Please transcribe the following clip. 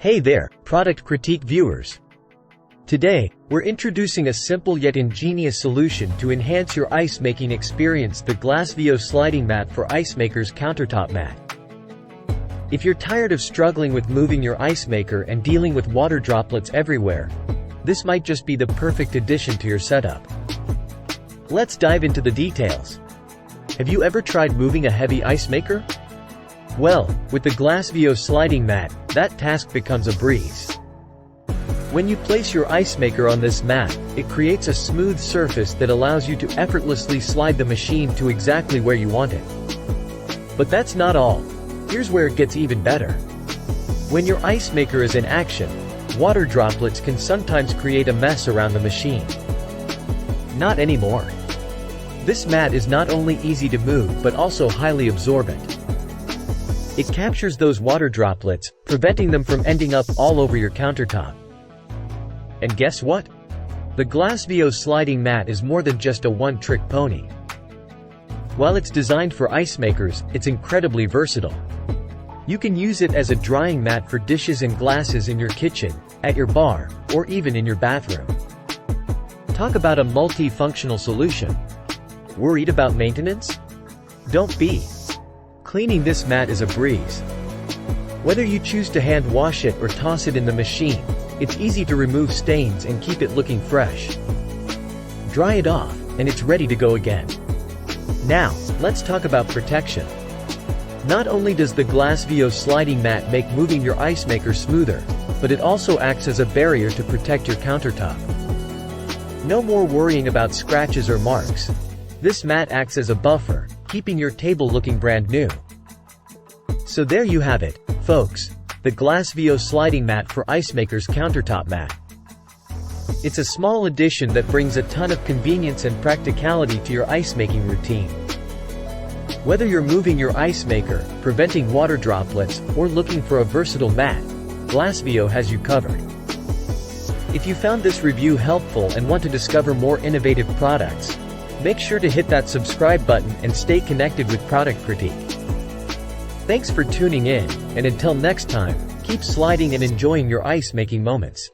Hey there, product critique viewers. Today, we're introducing a simple yet ingenious solution to enhance your ice making experience: the Glassvio Sliding Mat for Ice Makers Countertop Mat. If you're tired of struggling with moving your ice maker and dealing with water droplets everywhere, this might just be the perfect addition to your setup. Let's dive into the details. Have you ever tried moving a heavy ice maker? Well, with the Glassvio Sliding Mat, that task becomes a breeze. When you place your ice maker on this mat, it creates a smooth surface that allows you to effortlessly slide the machine to exactly where you want it. But that's not all. Here's where it gets even better. When your ice maker is in action, water droplets can sometimes create a mess around the machine. Not anymore. This mat is not only easy to move but also highly absorbent. It captures those water droplets, preventing them from ending up all over your countertop. And guess what? The Glassvio Sliding Mat is more than just a one-trick pony. While it's designed for ice makers, it's incredibly versatile. You can use it as a drying mat for dishes and glasses in your kitchen, at your bar, or even in your bathroom. Talk about a multi-functional solution. Worried about maintenance? Don't be. Cleaning this mat is a breeze. Whether you choose to hand wash it or toss it in the machine, it's easy to remove stains and keep it looking fresh. Dry it off, and it's ready to go again. Now, let's talk about protection. Not only does the Glassvio Sliding Mat make moving your ice maker smoother, but it also acts as a barrier to protect your countertop. No more worrying about scratches or marks. This mat acts as a buffer, keeping your table looking brand new. So there you have it, folks, the Glassvio Sliding Mat for Ice Makers Countertop Mat. It's a small addition that brings a ton of convenience and practicality to your ice making routine. Whether you're moving your ice maker, preventing water droplets, or looking for a versatile mat, Glassvio has you covered. If you found this review helpful and want to discover more innovative products, make sure to hit that subscribe button and stay connected with Product Critique. Thanks for tuning in, and until next time, keep sliding and enjoying your ice making moments.